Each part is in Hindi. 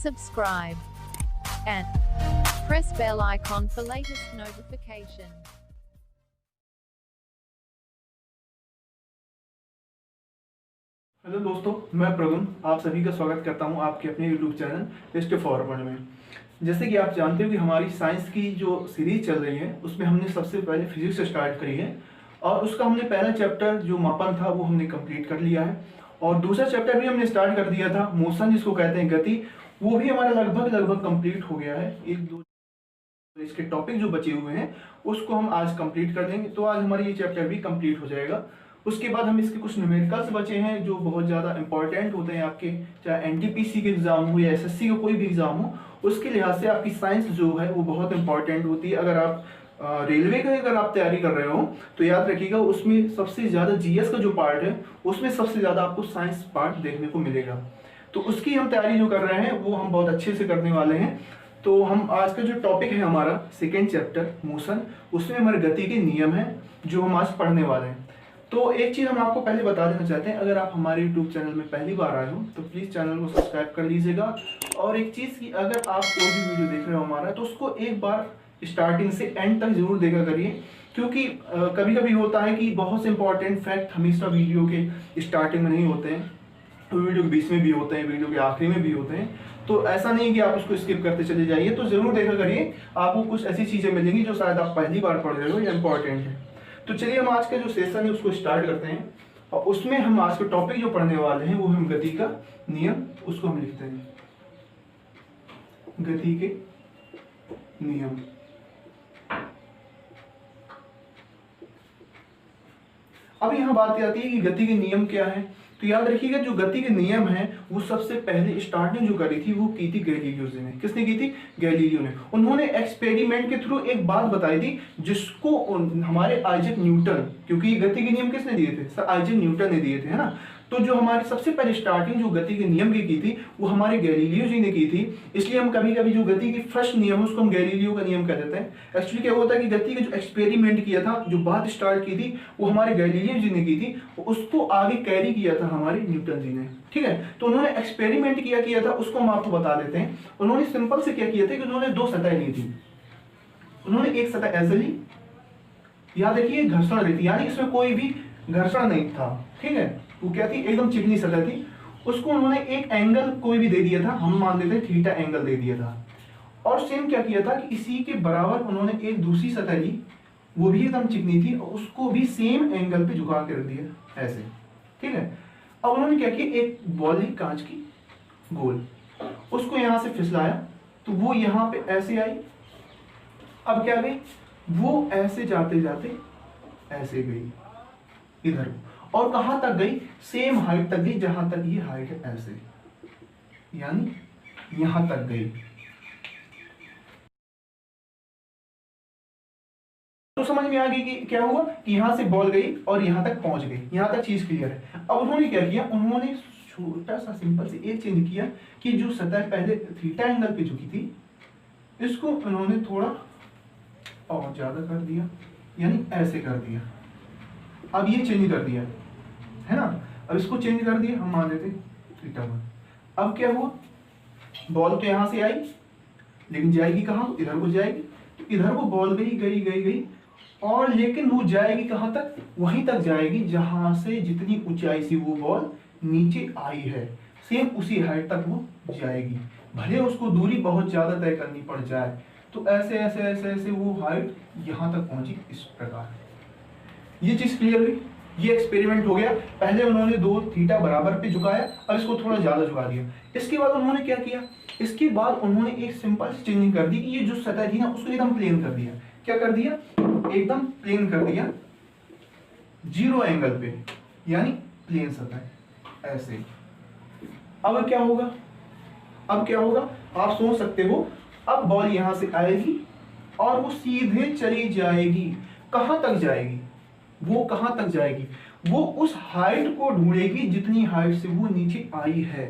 subscribe and press bell icon for latest notification. Hello दोस्तों, मैं प्रगुण आप सभी का स्वागत करता हूं आपके अपने यूट्यूब चैनल टेस्ट फॉरवर्ड में। जैसे कि आप जानते हो कि हमारी साइंस की जो सीरीज चल रही है उसमें हमने सबसे पहले फिजिक्स स्टार्ट करी है और उसका हमने पहला चैप्टर जो मापन था वो हमने कंप्लीट कर लिया है और दूसरा चैप्टर भी हमने स्टार्ट कर दिया था मोशन जिसको कहते हैं गति, वो भी हमारा लगभग कंप्लीट हो गया है। एक दो इसके टॉपिक जो बचे हुए हैं उसको हम आज कंप्लीट कर देंगे, तो आज हमारा ये चैप्टर भी कंप्लीट हो जाएगा। उसके बाद हम इसके कुछ न्यूमेरिकल्स बचे हैं जो बहुत ज़्यादा इंपॉर्टेंट होते हैं आपके, चाहे एनटीपीसी के एग्जाम हो या एसएससी का कोई भी एग्जाम हो, उसके लिहाज से आपकी साइंस जो है वो बहुत इंपॉर्टेंट होती है। अगर आप रेलवे का अगर आप तैयारी कर रहे हो तो याद रखिएगा उसमें सबसे ज़्यादा जीएस का जो पार्ट है उसमें सबसे ज़्यादा आपको साइंस पार्ट देखने को मिलेगा। तो उसकी हम तैयारी जो कर रहे हैं वो हम बहुत अच्छे से करने वाले हैं। तो हम आज का जो टॉपिक है हमारा सेकेंड चैप्टर मोशन, उसमें हमारे गति के नियम हैं जो हम आज पढ़ने वाले हैं। तो एक चीज़ हम आपको पहले बता देना चाहते हैं, अगर आप हमारे यूट्यूब चैनल में पहली बार आए हो तो प्लीज़ चैनल को सब्सक्राइब कर लीजिएगा। और एक चीज़ की, अगर आप कोई भी वीडियो देख रहे हो हमारा तो उसको एक बार स्टार्टिंग से एंड तक जरूर देखा करिए, क्योंकि कभी कभी होता है कि बहुत से इंपॉर्टेंट फैक्ट हमेशा वीडियो के स्टार्टिंग में नहीं होते हैं, वीडियो के बीच में भी होते हैं, वीडियो के आखिरी में भी होते हैं। तो ऐसा नहीं कि आप उसको स्किप करते चले जाइए, तो जरूर देखा करिए, आपको कुछ ऐसी चीज़ें मिलेंगी जो शायद आप पहली बार पढ़ रहे हो या इंपॉर्टेंट है। तो चलिए हम आज का जो सेशन है उसको स्टार्ट करते हैं और उसमें हम आज का टॉपिक जो पढ़ने वाले हैं वो हम गति का नियम, उसको हम लिखते हैं गति के नियम। अब यहाँ बात आती है कि गति के नियम क्या है। तो याद रखिएगा जो गति के नियम है वो सबसे पहले स्टार्टिंग जो करी थी वो की थी गैलीलियो ने। किसने की थी? गैलीलियो ने। उन्होंने एक्सपेरिमेंट के थ्रू एक बात बताई थी जिसको हमारे आइजैक न्यूटन, क्योंकि गति के नियम किसने दिए थे? सर आइजैक न्यूटन ने दिए थे, है ना। तो जो हमारी सबसे पहले स्टार्टिंग जो गति के नियम की थी वो हमारे गैलीलियो जी ने की थी। इसलिए हम कभी कभी जो गति की फर्स्ट नियम है उसको हम गैलीलियो का नियम कह देते हैं। एक्चुअली क्या होता है कि गति का जो एक्सपेरिमेंट किया था, जो बात स्टार्ट की थी वो हमारे गैलीलियो जी ने की थी, उसको आगे कैरी किया था हमारे न्यूटन जी ने। ठीक है, तो उन्होंने एक्सपेरिमेंट किया था, उसको हम आपको बता देते हैं। उन्होंने सिंपल से क्या किया था कि उन्होंने दो सतह ली थी। उन्होंने एक सतह ऐसे ली, याद रखिए घर्षण रही थी, यानी इसमें कोई भी घर्षण नहीं था। ठीक है, वो क्या थी? एकदम चिकनी सतह थी। उसको उन्होंने एक एंगल कोई भी दे दिया था, हम मान लेते हैं थीटा एंगल दे दिया था। और सेम क्या किया था कि इसी के बराबर उन्होंने एक दूसरी सतह ली, वो भी एकदम चिकनी थी और उसको भी सेम एंगल पे झुका के रख दिया ऐसे। ठीक है, अब उन्होंने क्या किया, एक बॉल ली कांच की गोल, उसको यहां से फिसलाया तो वो यहां पे ऐसे आई। अब क्या गई? वो ऐसे जाते जाते ऐसे गई इधर, और कहां तक गई? सेम हाइट तक गई जहां तक ये हाइट है ऐसे, यानी यहां तक गई। तो समझ में आ गई कि क्या हुआ कि यहां से बॉल गई और यहां तक पहुंच गई। यहां तक चीज क्लियर है। अब उन्होंने क्या किया? उन्होंने छोटा सा सिंपल से एक चेंज किया कि जो सतह पहले थीटा एंगल पे झुकी थी इसको उन्होंने थोड़ा और ज्यादा कर दिया, यानी ऐसे कर दिया। अब ये चेंज कर दिया, है ना। अब इसको चेंज कर दिया, हम मान लेते थीटा 1। अब क्या हुआ? बॉल तो यहां से आई लेकिन जाएगी कहां? इधर को जाएगी। तो इधर को बॉल गई और लेकिन वो जाएगी कहां तक? वहीं तक जाएगी जहां से जितनी ऊंचाई से वो बॉल नीचे आई है, सेम उसी हाइट तक वो जाएगी, भले उसको दूरी बहुत ज्यादा तय करनी पड़ जाए। तो ऐसे ऐसे ऐसे ऐसे वो हाइट यहां तक पहुंची इस प्रकार। ये चीज क्लियर हुई? ये एक्सपेरिमेंट हो गया। पहले उन्होंने दो थीटा बराबर पे झुकाया, अब इसको थोड़ा ज्यादा झुका दिया। इसके बाद उन्होंने क्या किया? इसके बाद उन्होंने एक सिंपल चेंजिंग कर दी कि ये जो सतह थी ना उसको एकदम प्लेन कर दिया। क्या कर दिया? एकदम प्लेन कर दिया, जीरो एंगल पे, यानी प्लेन सतह ऐसे। अब क्या होगा? अब क्या होगा आप सोच सकते हो। अब बॉल यहां से आएगी और वो सीधे चली जाएगी। कहां तक जाएगी? वो कहां तक जाएगी? वो उस हाइट को ढूंढेगी जितनी हाइट से वो नीचे आई है।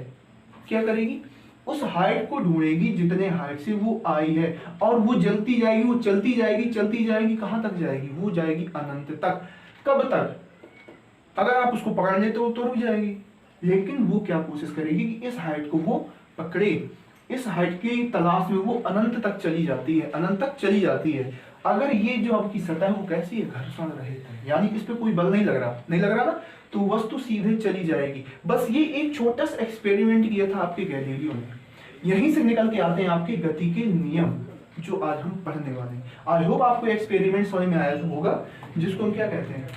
क्या करेगी? उस हाइट को ढूंढेगी जितने हाइट से वो आई है, और वो जलती जाएगी, वो चलती जाएगी। कहां तक जाएगी? वो जाएगी अनंत तक। कब तक? अगर आप उसको पकड़ लेते हो तो रुक जाएगी, लेकिन वो क्या कोशिश करेगी कि इस हाइट को वो पकड़े इस हाइट की तलाश में वो अनंत तक चली जाती है, अनंत तक चली जाती है। अगर ये जो आपकी सतह है वो कैसी है, घर्षण रहित है, यानी इस पे कोई बल नहीं लग रहा, नहीं लग रहा ना, तो वस्तु सीधे चली जाएगी। बस ये एक छोटा सा एक्सपेरिमेंट किया था आपके गैलीलियो ने। यहीं से निकल के आते हैं आपके गति के नियम जो आज हम पढ़ने वाले हैं। आई होप आपको एक्सपेरिमेंट समझ में आया होगा, जिसको हम क्या कहते हैं,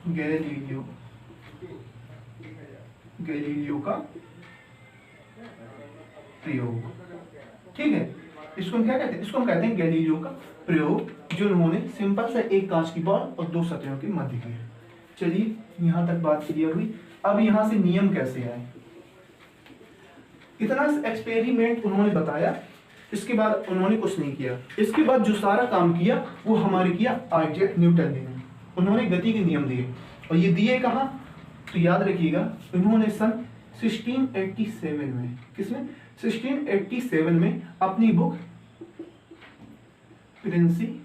गैलीलियो, गैलीलियो का प्रयोग। ठीक है, इसको हम क्या कहते हैं, इसको हम कहते हैं गैलीलियो का प्रयोग, जो उन्होंने सिंपल सा एक कांच की बॉल और दो सतहों के मध्य किया। चलिए यहां तक बात क्लियर हुई। अब यहां से नियम कैसे आए, इतना एक्सपेरिमेंट उन्होंने बताया, इसके बाद उन्होंने कुछ नहीं किया। इसके बाद जो सारा काम किया वो हमारे किया आइजैक न्यूटन ने। उन्होंने गति के नियम दिए, और ये दिए कहाँ, तो याद रखिएगा उन्होंने सन 1687 में, किसमें, 1687 में अपनी बुक प्रिंसिपिया,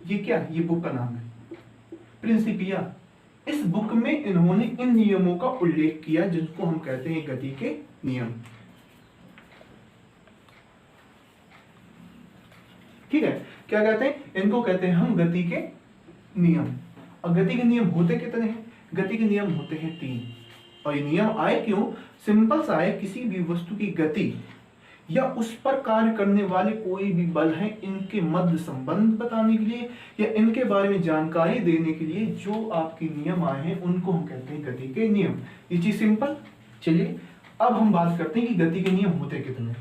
ये क्या, ये बुक का नाम है प्रिंसिपिया। इस बुक में इन्होंने इन नियमों का उल्लेख किया जिनको हम कहते हैं गति के नियम। ठीक है, क्या कहते हैं, इनको कहते हैं हम गति के नियम। और गति के नियम होते कितने हैं, गति के नियम होते हैं 3। और ये नियम आए क्यों, सिंपल सा है, किसी भी वस्तु की गति या उस पर कार्य करने वाले कोई भी बल है, इनके मध्य संबंध बताने के लिए या इनके बारे में जानकारी देने के लिए जो आपके नियम आए हैं उनको हम कहते हैं गति के नियम। ये चीज सिंपल। चलिए अब हम बात करते हैं कि गति के नियम होते कितने।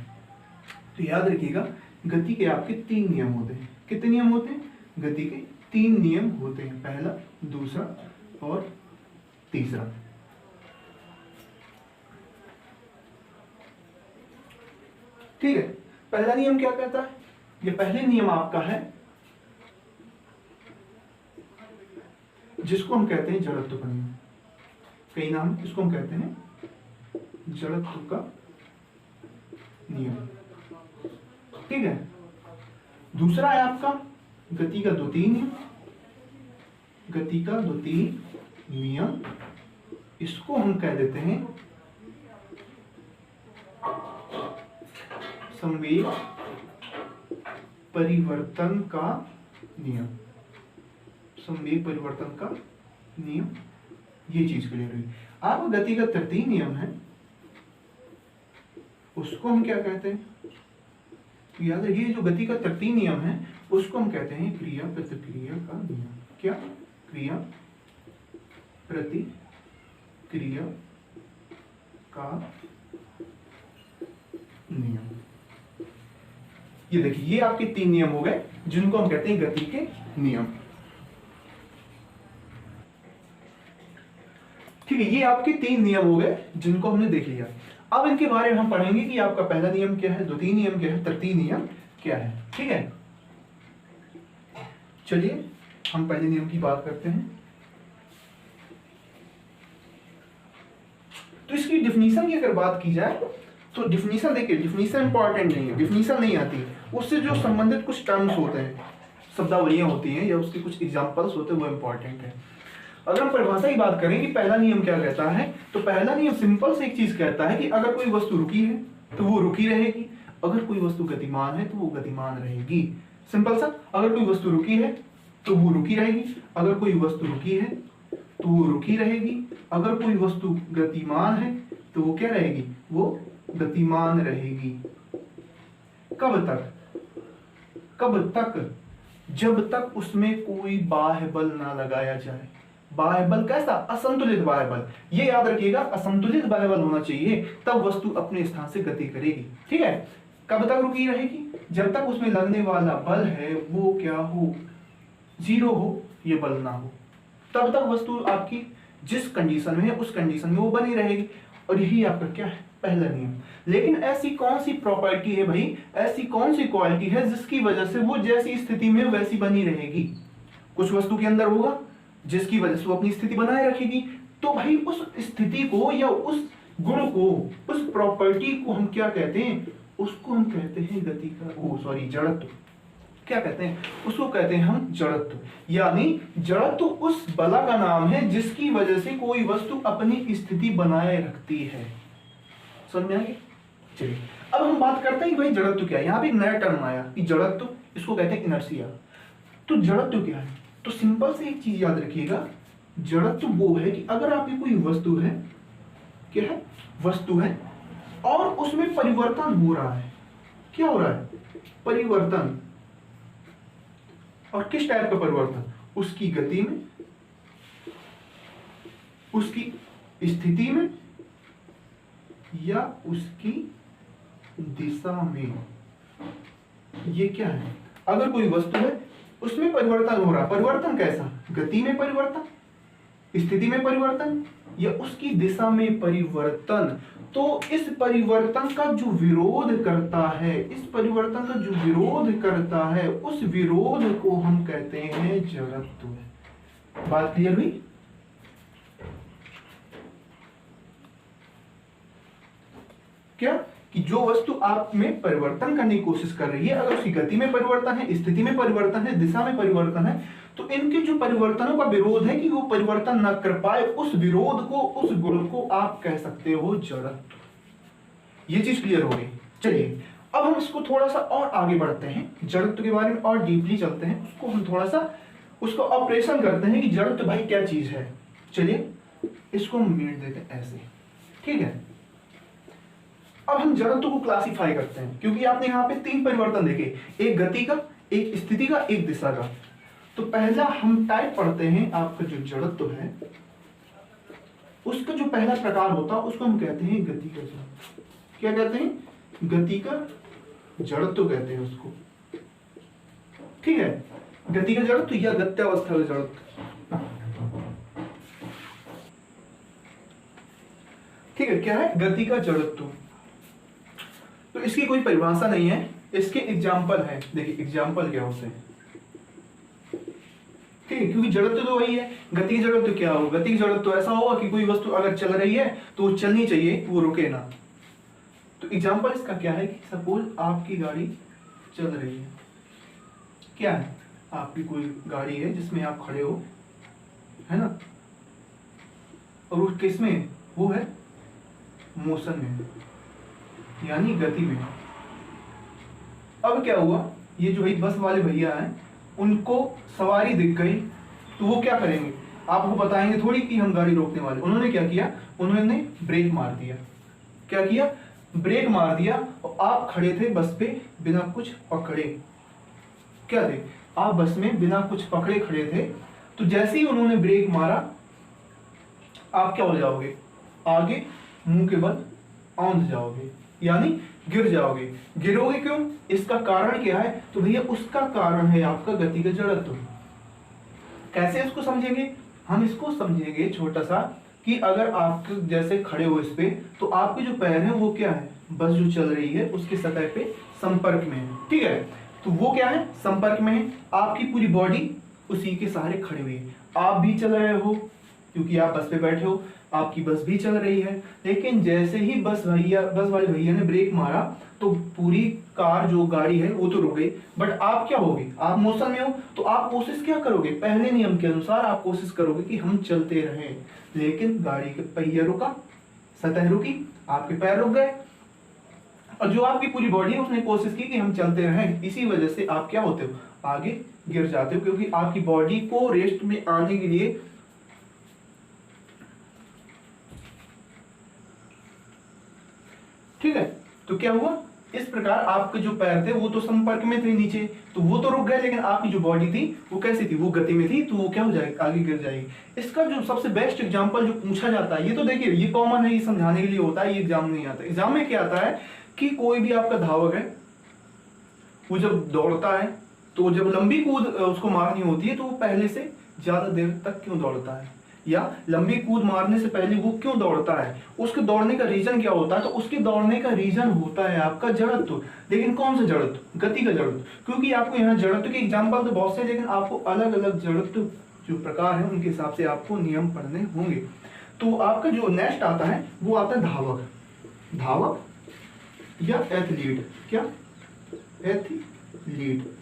तो याद रखिएगा गति के आपके 3 नियम होते हैं। कितने नियम होते हैं, गति के 3 नियम होते हैं, पहला, दूसरा और तीसरा। ठीक है, पहला नियम क्या कहता है, ये पहले नियम आपका है जिसको हम कहते हैं जड़त्व का नियम। कई नाम, इसको हम कहते हैं जड़त्व का नियम। ठीक है, दूसरा है आपका गति का द्वितीय नियम, गति का द्वितीय नियम, इसको हम कह देते हैं संवेग परिवर्तन का नियम। संवेग परिवर्तन का नियम, ये चीज क्लियर हुई। अब गति का तृतीय नियम है, उसको हम क्या कहते हैं, याद रखिए जो गति का तृतीय नियम है उसको हम कहते हैं क्रिया प्रतिक्रिया का नियम। क्या, क्रिया प्रतिक्रिया का नियम। ये देखिए ये आपके 3 नियम हो गए जिनको हम कहते हैं गति के नियम। ठीक है, ये आपके 3 नियम हो गए जिनको हमने देख लिया। अब इनके बारे में हम पढ़ेंगे कि आपका पहला नियम क्या है, द्वितीय नियम क्या है, तृतीय नियम क्या है। ठीक है, चलिए हम पहले नियम की बात करते हैं। तो इसकी डिफिनीशन की अगर बात की जाए तो डिफिनीशन देखिए, डिफिनीशन इंपॉर्टेंट नहीं है, डिफिनीशन नहीं आती, उससे जो संबंधित कुछ टर्म्स होते हैं, शब्दावलियां होती हैं या उसके कुछ एग्जांपल्स होते हैं वो इंपॉर्टेंट है। अगर हम परिभाषा की बात करें कि पहला नियम क्या कहता है, तो पहला नियम सिंपल से एक चीज कहता है कि अगर कोई वस्तु रुकी है तो वो रुकी रहेगी, अगर कोई वस्तु गतिमान है तो वो गतिमान रहेगी। सिंपल सा, अगर कोई वस्तु रुकी है तो वो रुकी रहेगी, अगर कोई वस्तु रुकी है तो वो रुकी रहेगी, अगर कोई वस्तु गतिमान है तो वो क्या रहेगी, वो गतिमान रहेगी। कब तक, कब तक, जब तक उसमें कोई बाह्य बल ना लगाया जाए। बाह्य बल कैसा, असंतुलित बाह्य बल, ये याद रखिएगा, असंतुलित बाह्य बल होना चाहिए, तब वस्तु अपने स्थान से गति करेगी। ठीक है, कब तक रुकी रहेगी, जब तक उसमें लगने वाला बल है वो क्या हो, 0 हो, ये बल ना हो, तब तक वस्तु आपकी जिस कंडीशन में है उस कंडीशन में वो बनी रहेगी। और यही आपका क्या है, पहला नियम। लेकिन ऐसी कौन सी प्रॉपर्टी है भाई, ऐसी कौन सी क्वालिटी है जिसकी वजह से वो जैसी स्थिति में वैसी बनी रहेगी। कुछ वस्तु के अंदर होगा जिसकी वजह से वो अपनी स्थिति बनाए रखेगी, तो भाई उस स्थिति को या उस गुण को, उस प्रॉपर्टी को हम क्या कहते हैं, उसको हम कहते हैं गति का जड़त्व। क्या कहते हैं, उसको कहते हैं हम जड़त्व। यानी जड़त्व उस बल का नाम है जिसकी वजह से कोई वस्तु अपनी स्थिति बनाए रखती है। समझ में आ गया? चलिए अब हम बात करते हैं कि भाई जड़त्व क्या है। यहाँ पे एक नया टर्म आया कि जड़त्व, इसको कहते हैं इनर्शिया। तो जड़त्व क्या है? तो सिंपल से एक चीज याद रखिएगा, जड़त्व वो है कि अगर आपकी कोई वस्तु है, क्या है? वस्तु है और उसमें परिवर्तन हो रहा है। क्या हो रहा है? परिवर्तन। और किस टाइप का परिवर्तन? उसकी गति में, उसकी स्थिति में या उसकी दिशा में। ये क्या है? अगर कोई वस्तु है उसमें परिवर्तन हो रहा है, परिवर्तन कैसा? गति में परिवर्तन, स्थिति में परिवर्तन या उसकी दिशा में परिवर्तन। तो इस परिवर्तन का जो विरोध करता है, इस परिवर्तन का जो विरोध करता है, उस विरोध को हम कहते हैं जड़त्व। बात क्लियर हुई? क्या कि जो वस्तु आप में परिवर्तन करने की कोशिश कर रही है, अगर उसकी गति में परिवर्तन है, स्थिति में परिवर्तन है, दिशा में परिवर्तन है, तो इनके जो परिवर्तनों का विरोध है कि वो परिवर्तन न कर पाए, उस विरोध को, उस गुण को आप कह सकते हो जड़त्व। ये चीज क्लियर हो गई। चलिए अब हम इसको थोड़ा सा और आगे बढ़ते हैं, जड़त्व के बारे में और डीपली चलते हैं, उसको हम थोड़ा सा उसको ऑपरेशन करते हैं कि जड़त्व भाई क्या चीज है। चलिए इसको हम मिट देते हैं ऐसे, ठीक है। अब हम जड़त्व को क्लासिफाई करते हैं, क्योंकि आपने यहाँ पे 3 परिवर्तन देखे, एक गति का, एक स्थिति का, एक दिशा का। तो पहला हम टाइप पढ़ते हैं, आपका जो जड़त्व है उसका जो पहला प्रकार होता है उसको हम कहते हैं गति का जड़त्व। क्या कहते हैं? गति का जड़त्व कहते हैं उसको, ठीक है। गति का जड़त्व या गत्यावस्था का जड़त्व, ठीक है। क्या है? गति का जड़त्व। तो इसकी कोई परिभाषा नहीं है, इसके एग्जाम्पल है। देखिए एग्जाम्पल क्या होते हैं, ठीक है, क्योंकि जड़त्व तो वही है। गति की जड़त्व क्या होगा? गति की जड़त्व ऐसा होगा कि कोई वस्तु अगर चल रही है तो वो चलनी चाहिए, वो रुके ना। तो एग्जाम्पल इसका क्या है कि सपोज आपकी गाड़ी चल रही है, क्या है? आपकी कोई गाड़ी है जिसमें आप खड़े हो, है ना, और वो किसमें? वो है मोशन में, यानी गति में। अब क्या हुआ, ये जो बस वाले भैया हैं उनको सवारी दिख गई, तो वो क्या करेंगे? आपको बताएंगे थोड़ी कि हम गाड़ी रोकने वाले। उन्होंने क्या किया? उन्होंने ब्रेक मार दिया। क्या किया? ब्रेक मार दिया। और आप खड़े थे बस पे बिना कुछ पकड़े। क्या थे? आप बस में बिना कुछ पकड़े खड़े थे। तो जैसे ही उन्होंने ब्रेक मारा, आप क्या हो जाओगे? आगे मुंह के बल औंध जाओगे, यानी गिर जाओगे। गिरोगे क्यों? इसका कारण क्या है? तो भैया उसका कारण है आपका गति का जड़त्व। कैसे इसको समझेंगे? हम इसको समझेंगे छोटा सा कि अगर आप जैसे खड़े हो इस पे, तो आपके जो पैर हैं वो क्या है? बस जो चल रही है उसके सतह पे संपर्क में है, ठीक है। तो वो क्या है? संपर्क में है। आपकी पूरी बॉडी उसी के सहारे खड़ी हुई है। आप भी चल रहे हो क्योंकि आप बस पे बैठे हो, आपकी बस भी चल रही है। लेकिन जैसे ही बस वाले भैया ने ब्रेक मारा तो पूरी कार जो गाड़ी है वो तो रुक गई, बट आप क्या होगे? आप मोशन में हो, तो आप कोशिश क्या करोगे? पहले नियम के अनुसार आप कोशिश करोगे कि हम चलते रहें, लेकिन गाड़ी के पहिया रुका, सतह रुकी, आपके पैर रुक गए, और जो आपकी पूरी बॉडी है उसने कोशिश की कि हम चलते रहें। इसी वजह से आप क्या होते हो? आगे गिर जाते हो, क्योंकि आपकी बॉडी को रेस्ट में आने के लिए ठीक है। तो क्या हुआ? इस प्रकार आपके जो पैर थे वो तो संपर्क में थे नीचे, तो वो तो रुक गए, लेकिन आपकी जो बॉडी थी वो कैसी थी? वो गति में थी, तो वो क्या हो जाएगी? आगे गिर जाएगी। इसका जो सबसे बेस्ट एग्जांपल जो पूछा जाता है, ये तो देखिए ये कॉमन है, ये समझाने के लिए होता है, ये एग्जाम में नहीं आता। एग्जाम में क्या आता है कि कोई भी आपका धावक है, वो जब दौड़ता है तो जब लंबी कूद उसको मारनी होती है तो वो पहले से ज्यादा देर तक क्यों दौड़ता है, या लंबी कूद मारने से पहले वो क्यों दौड़ता है? उसके दौड़ने का रीजन क्या होता है? तो उसके दौड़ने का रीजन होता है आपका जड़त्व। लेकिन कौन सा जड़त्व? गति का जड़त्व। क्योंकि आपको यहाँ जड़त्व के एग्जाम्पल तो बहुत से, लेकिन आपको अलग अलग जड़त्व जो प्रकार है उनके हिसाब से आपको नियम पढ़ने होंगे। तो आपका जो नेक्स्ट आता है वो आता है धावक। धावक या एथलीट। क्या? एथलीट।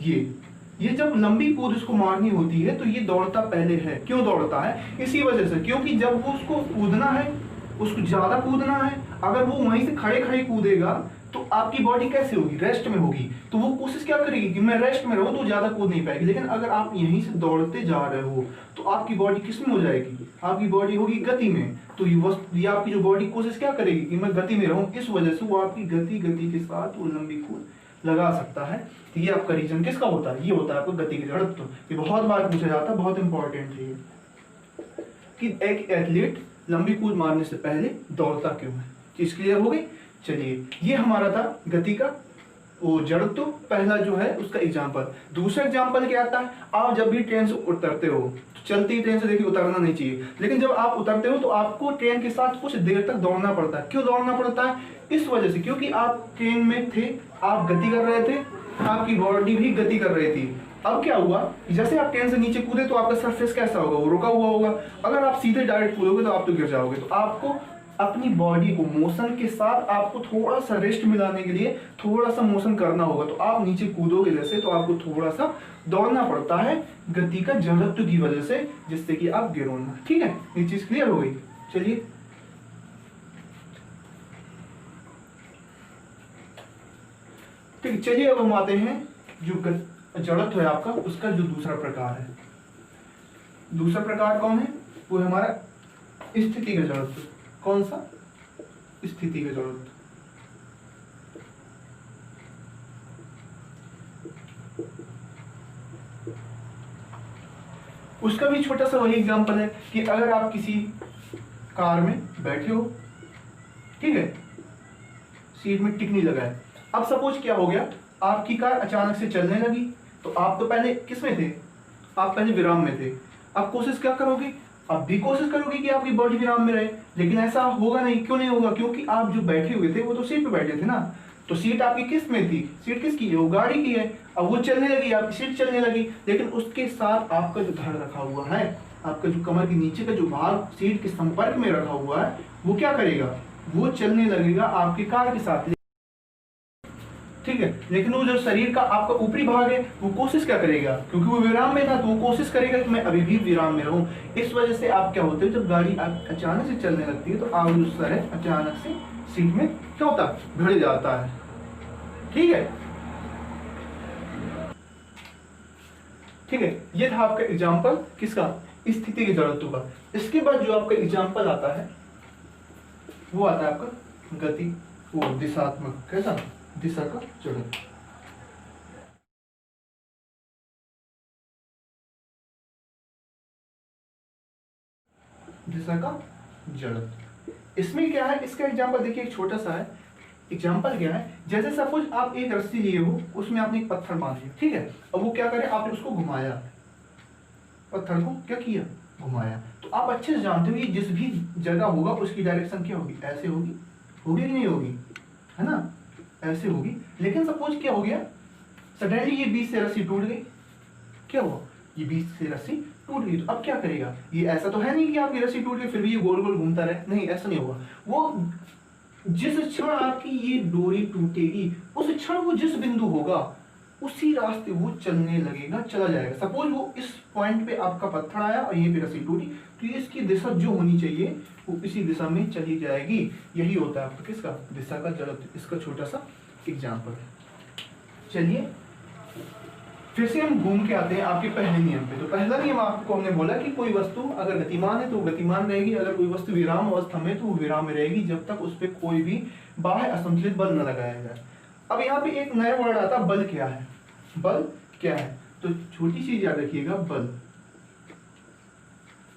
ये जब लंबी कूद उसको मारनी होती है तो ये दौड़ता पहले है। क्यों दौड़ता है? इसी वजह से, क्योंकि जब वो उसको कूदना है, उसको ज्यादा कूदना है, अगर वो वहीं से खड़े खड़े कूदेगा तो आपकी बॉडी कैसे होगी, रेस्ट में होगी, तो वो कोशिश क्या करेगी कि मैं रेस्ट में रहूं, तो ज्यादा कूद नहीं पाएगी। लेकिन अगर आप यहीं से दौड़ते जा रहे हो तो आपकी बॉडी किस में हो जाएगी, आपकी बॉडी होगी गति में। तो ये आपकी जो बॉडी कोशिश क्या करेगी कि मैं गति में रहूं, इस वजह से वो आपकी गति के साथ वो लंबी कूद लगा सकता है। तो ये आपका रीजन किसका होता है, ये होता है आपका गति की जड़त्व। ये बहुत बार पूछा जाता है, बहुत इंपॉर्टेंट है ये कि एक एथलीट लंबी कूद मारने से पहले दौड़ता क्यों है। चीज क्लियर हो गई। चलिए, ये हमारा था गति का वो जड़त्व, पहला जो है उसका एग्जाम्पल। दूसरा एग्जाम्पल क्या आता है, आप जब भी ट्रेन से उतरते हो, तो चलती ट्रेन से देखिए उतरना नहीं चाहिए, लेकिन जब आप उतरते हो तो आपको ट्रेन के साथ कुछ देर तक दौड़ना पड़ता है। क्यों दौड़ना पड़ता है, इस वजह से क्योंकि आप ट्रेन में थे, आप गति कर रहे थे, आपकी बॉडी भी गति कर रही थी। अब क्या हुआ, जैसे आप ट्रेन से नीचे कूदे तो आपका सरफेस कैसा होगा, वो रुका हुआ होगा। अगर आप सीधे डायरेक्ट कूदोगे तो आप तो गिर जाओगे। तो आपको अपनी बॉडी को मोशन के साथ आपको थोड़ा सा रेस्ट मिलाने के लिए थोड़ा सा मोशन करना होगा। तो आप नीचे कूदोगे जैसे, तो आपको थोड़ा सा दौड़ना पड़ता है गति का जड़त्व की वजह से, जिससे कि आप गिरो ना। ठीक है, ये चीज क्लियर हो गई। चलिए, ठीक है, चलिए अब हम आते हैं जो जड़त्व है आपका, उसका जो दूसरा प्रकार है। दूसरा प्रकार कौन है, वो है हमारा स्थिति का जड़त्व। कौन सा, स्थिति का जड़त्व। उसका भी छोटा सा वही एग्जांपल है कि अगर आप किसी कार में बैठे हो, ठीक है, सीट में टिक नहीं लगा है। अब सपोज क्या हो गया, आपकी कार अचानक से चलने लगी, तो आप तो पहले किस में थे, आप पहले विराम में थे। अब कोशिश क्या करोगे, अब भी कोशिश करोगे कि आपकी बॉडी विराम में रहे, लेकिन ऐसा होगा नहीं। क्यों नहीं होगा, क्योंकि आप जो बैठे हुए थे वो तो सीट पे बैठे थे ना। तो सीट आपकी किस में थी, सीट किसकी है, वो गाड़ी की है। अब वो चलने लगी, आपकी सीट चलने लगी, लेकिन उसके साथ आपका जो धड़ रखा हुआ है, आपका जो कमर के नीचे का जो भाग सीट के संपर्क में रखा हुआ है, वो क्या करेगा, वो चलने लगेगा आपकी कार के साथ। ठीक है, लेकिन वो जो शरीर का आपका ऊपरी भाग है वो कोशिश क्या करेगा, क्योंकि वो विराम में था तो वो कोशिश करेगा कि मैं अभी भी विराम में रहूं। इस वजह से आप क्या होते हैं, जब गाड़ी अचानक से चलने लगती है तो आप जो सर है अचानक से सीट में क्या होता है, भिड़ जाता है। ठीक है, ठीक है, ये था आपका एग्जाम्पल किसका, स्थिति के जड़त्व का। इसके बाद जो आपका एग्जाम्पल आता है वो आता है आपका गति, वो दिशात्मक, कैसा, दिशा का जड़त्व। दिशा का जड़त्व, इसमें क्या है, इसका एग्जांपल देखिए, एक छोटा सा है। एग्जांपल क्या है, जैसे सपोज आप एक रस्सी लिए हो, उसमें आपने एक पत्थर बांध लिया, ठीक है। अब वो क्या करे, आपने उसको घुमाया, पत्थर को क्या किया, घुमाया। तो आप अच्छे से जानते हो ये जिस भी जगह होगा उसकी डायरेक्शन क्या होगी, ऐसे होगी, होगी कि नहीं होगी, है ना, ऐसे होगी। लेकिन सपोज क्या हो गया, सडनली ये बीच से रस्सी टूट गई, क्या हुआ, ये बीच से रस्सी टूट गई। तो अब क्या करेगा, ये ऐसा तो है नहीं कि आपकी रस्सी टूट गई फिर भी ये गोल गोल घूमता रहे, नहीं, ऐसा नहीं होगा। वो जिस क्षण आपकी ये डोरी टूटेगी, उस क्षण वो जिस बिंदु होगा उसी रास्ते वो चलने लगेगा, चला जाएगा। सपोज वो इस पॉइंट पे आपका पत्थर आया और यहीं पे रस्सी टूटी, तो ये इसकी दिशा जो होनी चाहिए वो इसी दिशा में चली जाएगी। यही होता है आपका किसका, दिशा का जड़त्व। इसका छोटा सा एग्जाम्पल है। चलिए फिर से हम घूम के आते हैं आपके पहले नियम पे। तो पहला नियम आपको हमने बोला कि कोई वस्तु अगर गतिमान है तो गतिमान रहेगी, अगर कोई वस्तु विराम अवस्था में तो वो विराम में रहेगी, जब तक उस पर कोई भी बाह्य असंतुलित बल न लगाया जाए। अब यहाँ पे एक नया वर्ड आता है, बल क्या है, बल क्या है, तो छोटी चीज याद रखिएगा, बल,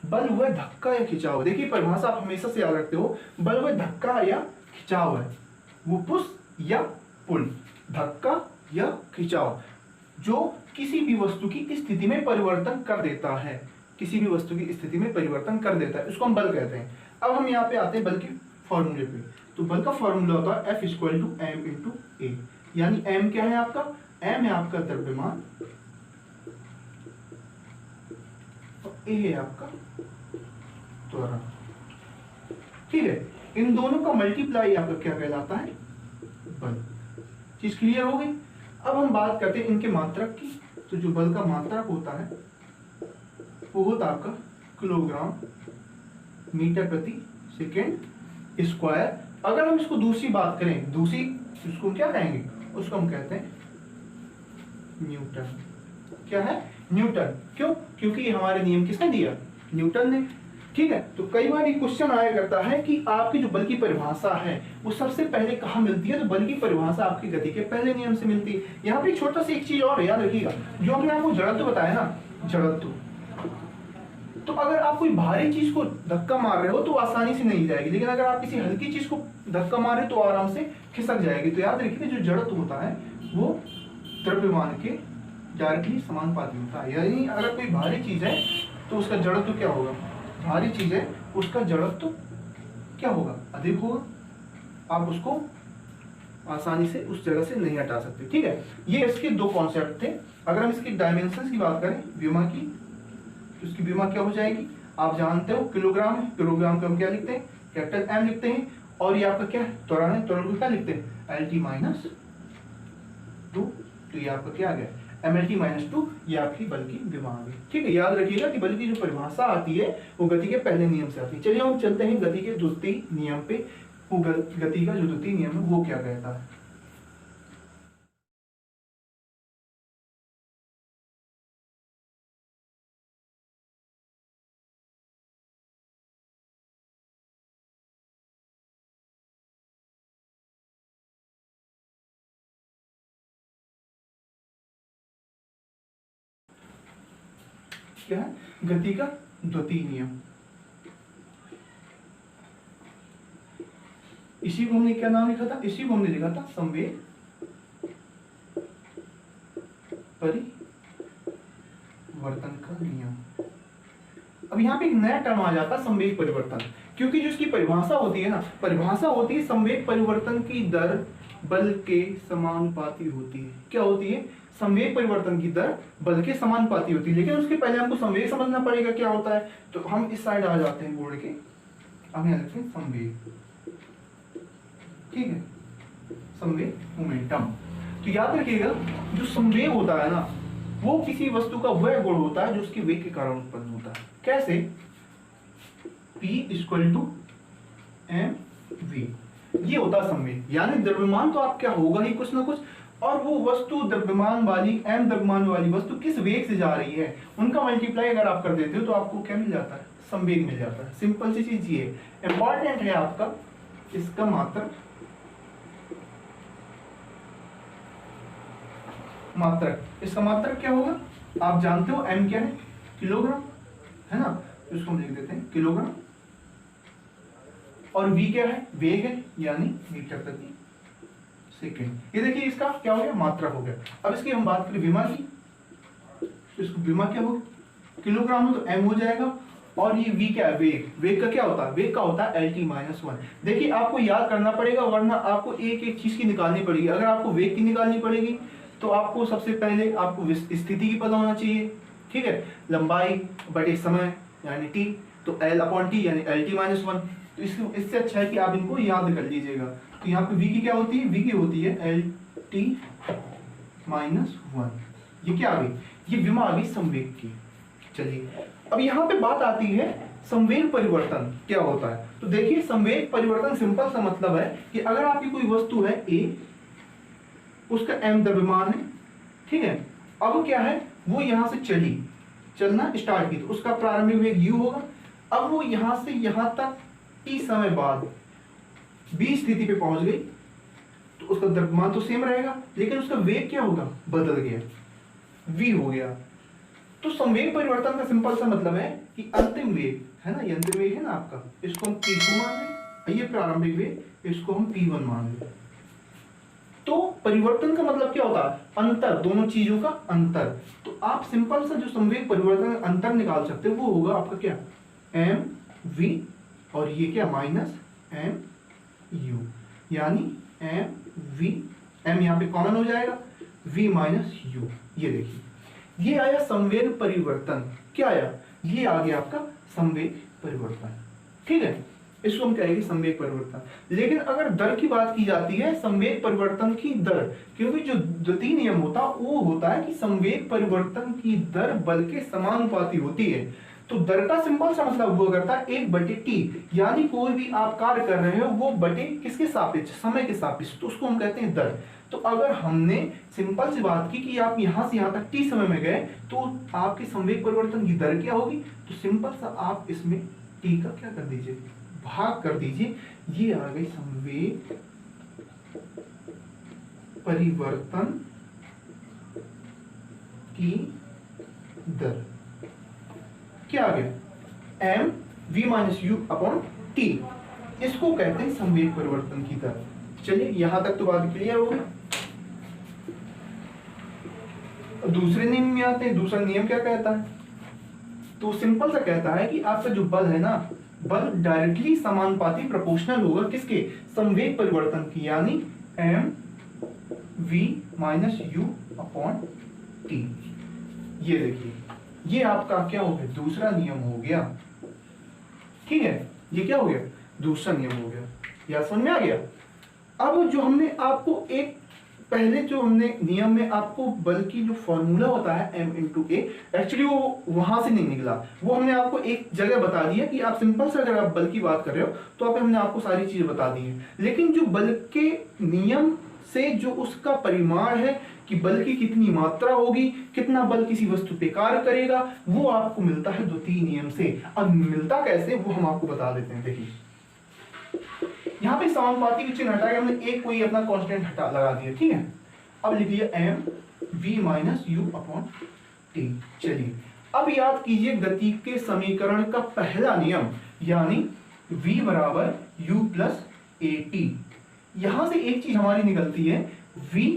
बल हुआ धक्का या खिंचाव। देखिए परिभाषा आप हमेशा से याद रखते हो, बल हुआ धक्का या खिंचाव है, वो पुश या पुल, धक्का या खिंचाव, जो किसी भी वस्तु की स्थिति में परिवर्तन कर देता है, किसी भी वस्तु की स्थिति में परिवर्तन कर देता है, इसको हम बल कहते हैं। अब हम यहाँ पे आते हैं बल के फॉर्मूले पे। तो बल का फॉर्मूला होता है F = m × a, यानी m क्या है आपका, m है आपका द्रव्यमान और a है आपका त्वरण। ठीक है, इन दोनों का मल्टीप्लाई आपका क्या कहलाता है, बल। चीज क्लियर हो गई। अब हम बात करते हैं इनके मात्रक की। तो जो बल का मात्रक होता है वो होता है आपका किलोग्राम मीटर प्रति सेकेंड स्क्वायर अगर हम इसको दूसरी बात करें, दूसरी इसको क्या कहेंगे, उसको हम कहते हैं न्यूटन। क्या है? न्यूटन। क्यों? क्योंकि ये हमारे नियम किसने दिया? न्यूटन ने। ठीक है, तो कई बार ये क्वेश्चन आया करता है कि आपकी जो बल की परिभाषा है वो सबसे पहले कहाँ मिलती है? तो बल की परिभाषा आपकी गति के पहले नियम से मिलती है। यहाँ पे छोटा सी एक चीज और याद रखिएगा, जो हमने आपको जड़त्व बताया ना, जड़त्व, तो अगर आप कोई भारी चीज को धक्का मार रहे हो तो आसानी से नहीं जाएगी, लेकिन अगर आप किसी हल्की चीज को धक्का मार रहे हो तो आराम से खिसक जाएगी। तो याद रखिए जो जड़त्व होता है वो द्रव्यमान के डायरेक्टली समानुपाती होता है। यानी अगर कोई भारी चीज है तो उसका जड़त्व क्या होगा? भारी चीज है उसका जड़त्व क्या होगा? अधिक होगा। आप उसको आसानी से उस जगह से नहीं हटा सकते। ठीक है, ये इसके दो कॉन्सेप्ट थे। अगर हम इसकी डायमेंशंस की बात करें विमा की, तो इसकी विमा क्या हो जाएगी? आप जानते हो किलोग्राम है, किलोग्राम को हम क्या लिखते हैं? कैपिटल एम लिखते हैं। और ये आपका क्या है? त्वरण है, त्वरण को क्या लिखते हैं? LT-2। तो ये आपका क्या आ गया? MLT-2। ये आपकी बल की विमा आ गई। ठीक है, याद रखिएगा कि बल की जो परिभाषा आती है वो गति के पहले नियम से आती है। चलिए हम चलते हैं गति के द्वितीय नियम पे। वो गति का जो द्वितीय नियम है वो क्या कहता है? क्या है? गति का द्वितीय नियम। इसी को हमने क्या नाम लिखा था? इसी को हमने लिखा था संवेग परिवर्तन का नियम। अब यहाँ पे एक नया टर्म आ जाता है संवेग परिवर्तन, क्योंकि जो इसकी परिभाषा होती है ना, परिभाषा होती है संवेग परिवर्तन की दर बल के समानुपाती होती है। क्या होती है? संवेग परिवर्तन की दर बल के समानुपाती होती है। लेकिन उसके पहले हमको संवेग समझना पड़ेगा क्या होता है। तो हम इस साइड आ जाते हैं बोर्ड के, अब यहाँ लिखते हैं संवेग। ठीक है, संवेग मोमेंटम। तो याद रखिएगा जो संवेग होता है ना वो किसी वस्तु का वह गुण होता है जो उसके वेग के कारण उत्पन्न होता है। कैसे? P = mv, ये होता है संवेग। यानी द्रव्यमान तो आप क्या होगा ही कुछ ना कुछ, और वो वस्तु द्रव्यमान वाली m द्रव्यमान वाली वस्तु किस वेग से जा रही है उनका मल्टीप्लाई अगर आप कर देते हो तो आपको क्या मिल जाता है? संवेग मिल जाता है। सिंपल सी चीज ये इंपॉर्टेंट है आपका इसका मात्रक। इसका मात्रक क्या होगा? आप जानते हो m क्या है? किलोग्राम है ना, तो इसको हम लिख देते हैं किलोग्राम। और v क्या है? वेग है, यानी मीटर प्रति सेकंड। ये देखिए इसका क्या हो गया? मात्रक हो गया। अब इसकी हम बात करें विमा की, तो इसको विमा क्या होगा? किलोग्राम में तो m हो जाएगा, और ये v क्या है? वेग। वेग का क्या होता है? वेग का होता है LT-1। देखिए आपको याद करना पड़ेगा, वरना आपको एक एक चीज की निकालनी पड़ेगी। अगर आपको वेग की निकालनी पड़ेगी तो आपको सबसे पहले आपको स्थिति की पता होना चाहिए। ठीक है, लंबाई बटे समय यानी t, तो L/T यानी LT-1। तो इससे अच्छा है कि आप इनको याद कर लीजिएगा। तो यहाँ पे v की क्या होती है? v की होती है LT-1। ये क्या आ गई? ये विमा आ गई संवेग की। चलिए अब यहाँ पे बात आती है संवेग परिवर्तन क्या होता है। तो देखिए संवेग परिवर्तन सिंपल सा मतलब है कि अगर आपकी कोई वस्तु है A, उसका m द्रव्यमान है, ठीक है, अब क्या है वो यहां से चलना स्टार्ट की, तो उसका प्रारंभिक वेग u होगा। अब वो यहां से यहां तक t समय बाद b स्थिति पे पहुंच गई तो उसका द्रव्यमान तो सेम रहेगा, लेकिन उसका वेग क्या होगा? बदल गया, v हो गया। तो संवेग परिवर्तन का सिंपल सा मतलब है कि अंतिम वेग है ना, ये अंतिम वेग है ना आपका, इसको हम p2 मान लें, ये प्रारंभिक वेग, इसको हम p1 मान लें। तो परिवर्तन का मतलब क्या होता है? अंतर, दोनों चीजों का अंतर। तो आप सिंपल सा जो संवेग परिवर्तन का अंतर निकाल सकते हो वो होगा आपका क्या? mv, और ये क्या? -mu, यानी mv, m यहाँ पे कॉमन हो जाएगा, v - u। ये देखिए ये आया संवेग परिवर्तन। क्या आया? ये आ गया आपका संवेग परिवर्तन। ठीक है, इसको हम कहेंगे संवेग परिवर्तन। लेकिन अगर दर की बात की जाती है, संवेग परिवर्तन की दर, क्योंकि जो द्वितीय नियम होता वो होता है कि संवेग परिवर्तन की दर बल के समानुपाती होती है। तो दर का सिंपल सा मतलब हुआ करता है 1/t, यानी कोई भी आप कार्य कर रहे हो वो बटे किसके सापेक्ष, समय के सापेक्ष, तो उसको हम कहते हैं दर। तो अगर हमने सिंपल सी बात की कि आप यहां से यहां तक t समय में गए तो आपके संवेग परिवर्तन की दर क्या होगी, तो सिंपल सा आप इसमें t का क्या कर दीजिए, भाग कर दीजिए, ये आ गई संवेग परिवर्तन की दर। क्या आ गया, m v minus you upon T, इसको कहते हैं संवेग परिवर्तन की दर। चलिए यहां तक तो बात क्लियर हो गई। दूसरे नियम में आते हैं। दूसरा नियम क्या कहता है, तो सिंपल सा कहता है कि आपका जो बल है ना, बल डायरेक्टली समानुपाती प्रोपोर्शनल होगा किसके, संवेग परिवर्तन की, यानी m v minus you upon T. ये देखिए, ये आपका क्या हो गया, दूसरा नियम हो गया। ठीक है, ये क्या हो गया, दूसरा नियम हो गया। या समझ में आ गया। अब जो हमने आपको एक पहले जो हमने नियम में आपको बल की जो फॉर्मूला होता है m इंटू ए, एक्चुअली वो वहां से नहीं निकला, वो हमने आपको एक जगह बता दिया कि आप सिंपल से अगर आप बल की बात कर रहे हो तो आप हमने आपको सारी चीजें बता दी है। लेकिन जो बल के नियम से जो उसका परिमाण है कि बल की कितनी मात्रा होगी, कितना बल किसी वस्तु पे कार्य करेगा, वो आपको मिलता है द्वितीय नियम से। अब मिलता कैसे वो हम आपको बता देते हैं। देखिए यहाँ पे समानुपाती के चिन्ह हटा के हमने एक कोई अपना कांस्टेंट हटा लगा दिया। ठीक है, अब लिख लिया m v minus you upon T. चलिए अब याद कीजिए गति के समीकरण का पहला नियम, यानी v बराबर u प्लस ए टी। यहां से एक चीज हमारी निकलती है, v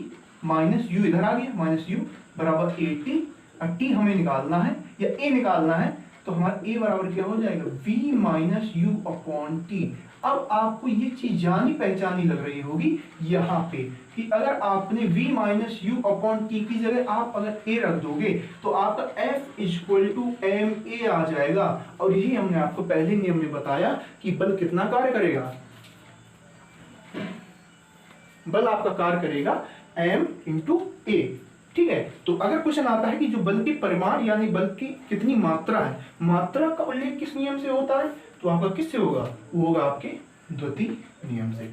माइनस यू इधर आ गया, माइनस यू बराबर ए टी, और टी हमें निकालना है या ए निकालना है, तो हमारा ए बराबर क्या हो जाएगा, v minus you upon T. अब आपको ये चीज जानी पहचानी लग रही होगी यहाँ पे कि अगर आपने v minus you upon T की जगह आप अगर a रख दोगे तो आपका f equal to M A आ जाएगा। और यही हमने आपको पहले नियम में बताया कि बल कितना कार्य करेगा, बल आपका कार्य करेगा m इंटू ए। ठीक है, तो अगर क्वेश्चन आता है कि जो बल के परिमाण यानी बल की कितनी मात्रा है, मात्रा का उल्लेख किस नियम से होता है, तो आपका किससे होगा, वो होगा आपके द्वितीय नियम से।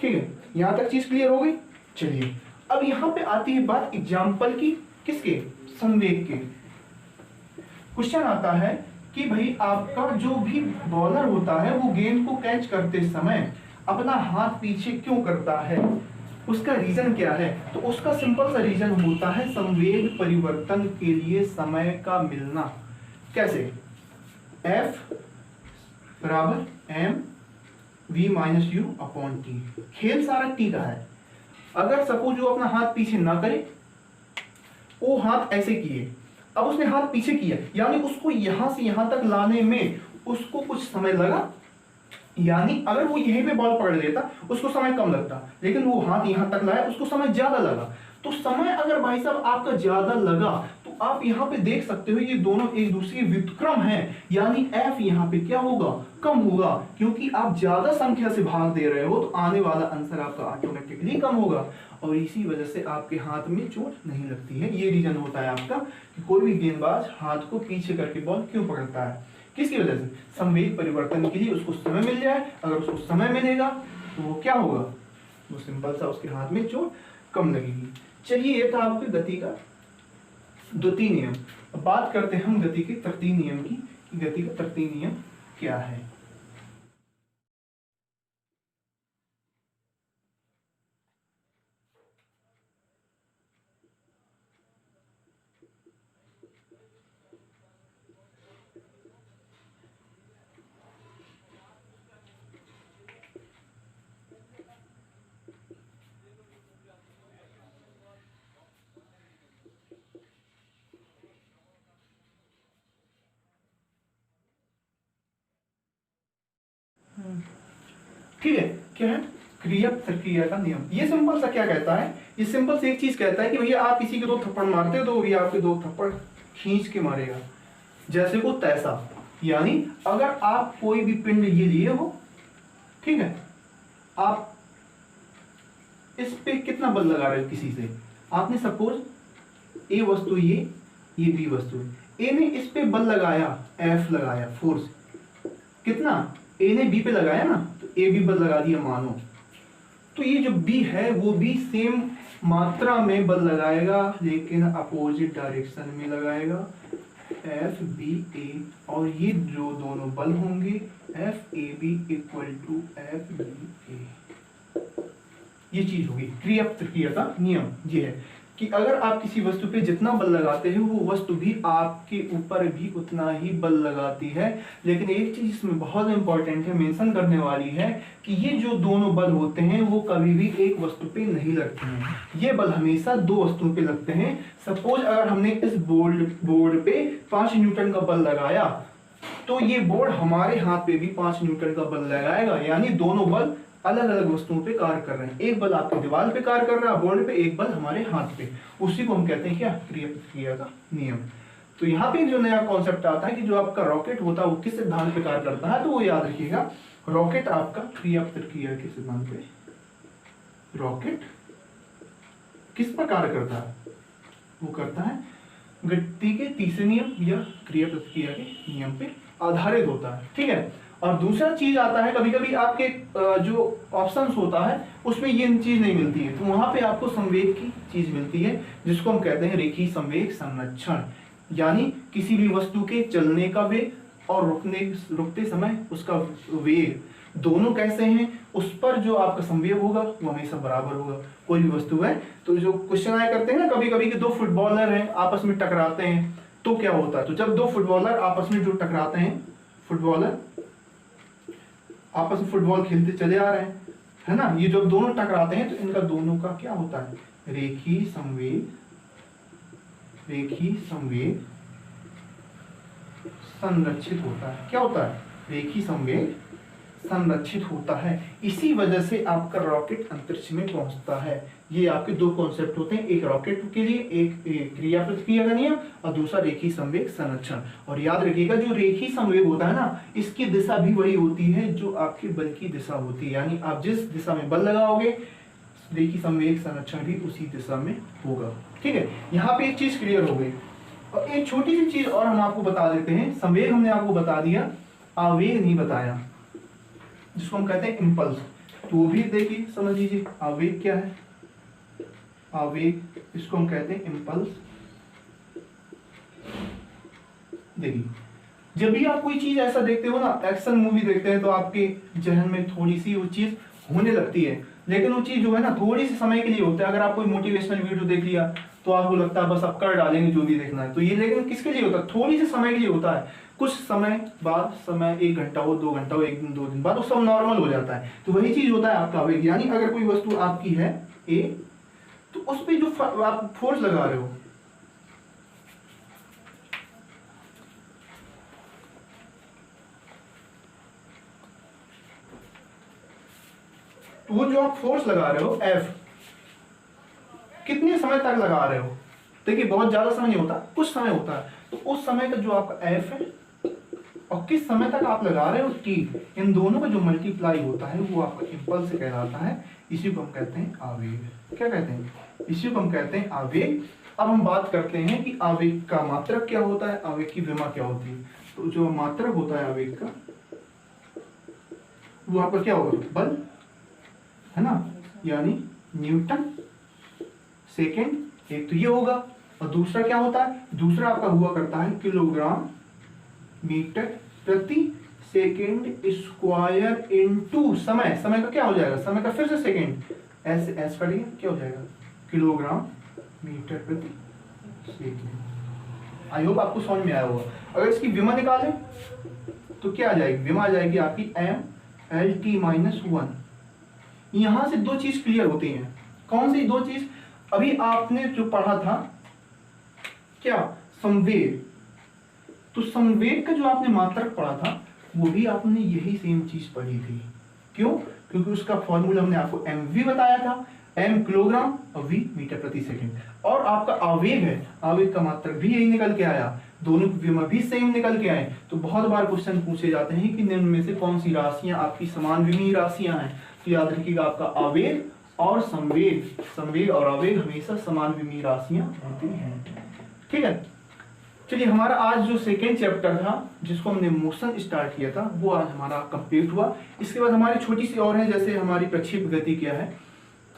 ठीक है, यहां तक चीज क्लियर हो गई। चलिए अब यहां पे आती है बात एग्जाम्पल की, किसके, संवेग के। क्वेश्चन आता है कि भाई आपका जो भी बॉलर होता है वो गेंद को कैच करते समय अपना हाथ पीछे क्यों करता है, उसका रीजन क्या है, तो उसका सिंपल सा रीजन होता है संवेग परिवर्तन के लिए समय का मिलना। कैसे, F बराबर m v minus you upon T. खेल सारा टी का है। अगर सपोज जो अपना हाथ पीछे ना करे, वो हाथ ऐसे किए, अब उसने हाथ पीछे किया, यानी उसको यहां से यहां तक लाने में उसको कुछ समय लगा, यानी अगर वो यहीं पे बॉल पकड़ लेता उसको समय कम लगता, लेकिन वो हाथ यहां तक लाया उसको समय ज्यादा लगा। तो समय अगर भाई साहब आपका ज्यादा लगा तो आप यहाँ पे देख सकते हो ये दोनों एक दूसरे के व्युत्क्रम हैं, यानी f यहाँ पे क्या होगा, कम होगा, क्योंकि आप ज्यादा संख्या से भाग दे रहे हो तो आने वाला आंसर आपका ऑटोमेटिकली कम होगा, और इसी वजह से आपके हाथ में चोट नहीं लगती है। ये रीजन होता है आपका कि कोई भी गेंदबाज हाथ को पीछे करके बॉल क्यों पकड़ता है, किसकी वजह से, संवेग परिवर्तन के लिए उसको समय मिल जाए। अगर उसको समय मिलेगा तो वो क्या होगा, वो सिंपल सा उसके हाथ में चोट कम लगेगी। चलिए ये था आपके गति का द्वितीय नियम। अब बात करते हैं हम गति के तृतीय नियम की, कि गति का तृतीय नियम क्या है। ठीक है, क्या है, क्रिया प्रतिक्रिया का नियम। ये सिंपल सा क्या कहता है, ये सिंपल से एक चीज कहता है कि भैया आप किसी के दो थप्पड़ मारते हो तो वो भी आपके दो थप्पड़ खींच के मारेगा, जैसे को तैसा। यानी अगर आप कोई भी पिंड ये लिए हो, ठीक है, आप इस पे कितना बल लगा रहे हो किसी से, आपने सपोज ए वस्तु ये बी वस्तु है, ए ने इस पे बल लगाया, एफ लगाया, फोर्स कितना, ए ने बी पे लगाया ना, तो ए भी बल लगा दिया मानो, तो ये जो बी है वो भी सेम मात्रा में बल लगाएगा लेकिन अपोजिट डायरेक्शन में लगाएगा, एफ बी ए, और ये जो दोनों बल होंगे F A B equal to F B A, ये चीज होगी। क्रिया प्रतिक्रिया का नियम ये है कि अगर आप किसी वस्तु पे जितना बल लगाते हैं वो वस्तु भी आपके ऊपर भी उतना ही बल लगाती है। लेकिन एक चीज इसमें बहुत इंपॉर्टेंट है, मेंशन करने वाली है कि ये जो दोनों बल होते हैं वो कभी भी एक वस्तु पे नहीं लगते हैं, ये बल हमेशा दो वस्तुओं पे लगते हैं। सपोज अगर हमने इस बोर्ड पे 5 न्यूटन का बल लगाया तो ये बोर्ड हमारे हाथ पे भी 5 न्यूटन का बल लगाएगा, यानी दोनों बल अलग अलग वस्तुओं पे कार्य कर रहे हैं। एक बल आपकी दीवार पे कार्य कर रहा है बोर्ड पे, एक बल हमारे हाथ पे, उसी को हम कहते हैं क्या, क्रिया प्रतिक्रिया का नियम। तो यहाँ पे जो नया कॉन्सेप्ट आता है कि जो आपका रॉकेट होता है वो किस सिद्धांत पे कार्य करता है, तो वो याद रखिएगा, रॉकेट आपका क्रिया प्रतिक्रिया के सिद्धांत पे, रॉकेट किस पर कार्य करता है, वो करता है गति के तीसरे नियम या क्रिया प्रतिक्रिया के नियम पे आधारित होता है। ठीक है, और दूसरा चीज आता है, कभी कभी आपके जो ऑप्शंस होता है उसमें ये चीज नहीं मिलती है, तो वहां पे आपको संवेग की चीज मिलती है जिसको हम कहते हैं रेखीय संवेग संरक्षण, यानी किसी भी वस्तु के चलने का वेग और रुकते समय उसका वेग दोनों कैसे हैं, उस पर जो आपका संवेग होगा वो हमेशा बराबर होगा। कोई भी वस्तु है तो जो क्वेश्चन आया करते हैं ना कभी कभी कि दो फुटबॉलर हैं आपस में टकराते हैं तो क्या होता है, तो जब दो फुटबॉलर आपस में जो टकराते हैं, फुटबॉलर आपस में फुटबॉल खेलते चले आ रहे हैं, है ना, ये जब दोनों टकराते हैं तो इनका दोनों का क्या होता है, रेखीय संवेग संरक्षित होता है। क्या होता है, रेखीय संवेग संरक्षित होता है। इसी वजह से आपका रॉकेट अंतरिक्ष में पहुंचता है। ये आपके दो कॉन्सेप्ट होते हैं, एक रॉकेट के लिए एक क्रिया प्रतिक्रिया का नियम और दूसरा रेखीय संवेग संरक्षण। और याद रखिएगा जो रेखीय संवेग होता है ना, इसकी दिशा भी वही होती है जो आपके बल की दिशा होती है, यानी आप जिस दिशा में बल लगाओगे रेखीय संवेग संरक्षण भी उसी दिशा में होगा। ठीक है, यहाँ पे एक चीज क्लियर हो गई। और एक छोटी सी चीज और हम आपको बता देते हैं, संवेग हमने आपको बता दिया, आवेग नहीं बताया, जिसको हम कहते हैं इम्पल्स। तो वो भी देखिए समझ लीजिए, आवेग क्या है, आवेग इसको हम कहते हैं इम्पल्स। देखिए जब भी आप कोई चीज ऐसा देखते हो ना, एक्शन मूवी देखते हैं, तो आपके जहन में थोड़ी सी वो चीज होने लगती है, लेकिन वो चीज जो है ना थोड़ी सी समय के लिए होता है। अगर आप कोई मोटिवेशनल वीडियो देख लिया तो आपको लगता है बस आप कर डालेंगे जो भी देखना है, तो ये लेकिन किसके लिए होता है, थोड़ी सी समय के लिए होता है। कुछ समय बाद, समय 1 घंटा हो, 2 घंटा हो, 1 दिन 2 दिन बाद वो सब नॉर्मल हो जाता है। तो वही चीज होता है आपका आवेग, यानी अगर कोई वस्तु आपकी है ए, तो उस पर जो आप फोर्स लगा रहे हो, तो वो जो आप फोर्स लगा रहे हो एफ, कितने समय तक लगा रहे हो, देखिए बहुत ज्यादा समय नहीं होता, कुछ समय होता है, तो उस समय का जो आपका एफ है और किस समय तक आप लगा रहे हो टी, इन दोनों का जो मल्टीप्लाई होता है वो आपका इम्पल्स कहलाता है। इसी को हम कहते हैं आवेग। क्या कहते हैं, इसी को हम कहते हैं आवेग। अब हम बात करते हैं कि आवेग का मात्रक क्या होता है, आवेग की विमा क्या होती है। तो जो मात्रक होता है आवेग का, वो आपका क्या होगा, बल, है ना, यानी न्यूटन सेकेंड, एक तो ये होगा, और दूसरा क्या होता है, दूसरा आपका हुआ करता है किलोग्राम मीटर प्रति सेकेंड स्क्वायर इनटू समय। समय का क्या हो जाएगा, समय का फिर से सेकेंड, एस का लिए क्या हो जाएगा, किलोग्राम मीटर प्रति सेकेंड। आई होप आपको समझ में आया होगा। अगर इसकी विमा निकालें तो क्या आ जाएगी, विमा आ जाएगी आपकी एम एल टी माइनस 1। यहां से दो चीज क्लियर होती हैं। कौन सी दो चीज, अभी आपने जो पढ़ा था क्या, संवेग, तो संवेग का जो आपने मात्रक पढ़ा था वो भी आपने यही सेम चीज पढ़ी थी। क्यों, क्योंकि उसका फॉर्मूला हमने आपको mv बताया था, m किलोग्राम और v मीटर प्रति सेकंड। और आपका आवेग है, आवेग का मात्रक भी यही निकल के आया, दोनों की विमा भी सेम निकल के आए। तो बहुत बार क्वेश्चन पूछे जाते हैं कि निम्न में से कौन सी राशियां आपकी समान विमीय राशियां हैं। तो याद रखिएगा आपका आवेग और संवेग, संवेग और आवेग हमेशा समान विमीय राशियां होती हैं। ठीक है, चलिए, हमारा आज जो सेकेंड चैप्टर था जिसको हमने मोशन स्टार्ट किया था वो आज हमारा कंप्लीट हुआ। इसके बाद हमारी छोटी सी और है, जैसे हमारी प्रक्षेप गति क्या है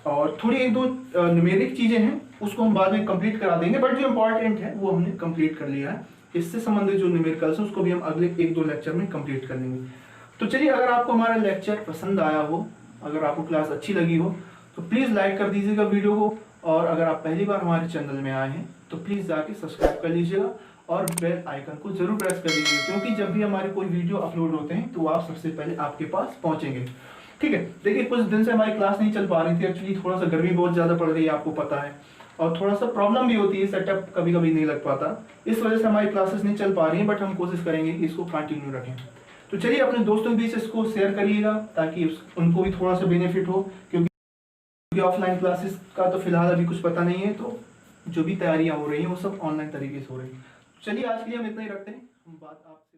और थोड़ी एक दो न्यूमेरिक चीजें हैं उसको हम बाद में कंप्लीट करा देंगे, बट जो इम्पोर्टेंट है वो हमने कंप्लीट कर लिया है। इससे संबंधित जो न्यूमेरिकल्स हैं उसको भी हम अगले एक दो लेक्चर में कंप्लीट कर लेंगे। तो चलिए, अगर आपको हमारा लेक्चर पसंद आया हो, अगर आपको क्लास अच्छी लगी हो तो प्लीज़ लाइक कर दीजिएगा वीडियो को, और अगर आप पहली बार हमारे चैनल में आए हैं तो प्लीज़ जाके सब्सक्राइब कर लीजिएगा और बेल आइकन को जरूर प्रेस कर लीजिएगा, क्योंकि जब भी हमारे कोई वीडियो अपलोड होते हैं तो आप सबसे पहले आपके पास पहुंचेंगे। ठीक है, देखिए कुछ दिन से हमारी क्लास नहीं चल पा रही थी, एक्चुअली थोड़ा सा गर्मी बहुत ज़्यादा पड़ रही है आपको पता है, और थोड़ा सा प्रॉब्लम भी होती है, सेटअप कभी कभी नहीं लग पाता, इस वजह से हमारी क्लासेस नहीं चल पा रही हैं, बट हम कोशिश करेंगे कि इसको कंटिन्यू रखें। तो चलिए, अपने दोस्तों के बीच इसको शेयर करिएगा ताकि उनको भी थोड़ा सा बेनिफिट हो, क्योंकि ऑफलाइन क्लासेस का तो फिलहाल अभी कुछ पता नहीं है, तो जो भी तैयारियां हो रही हैं वो सब ऑनलाइन तरीके से हो रही हैं। चलिए, आज के लिए हम इतना ही रखते हैं, हम बात आपसे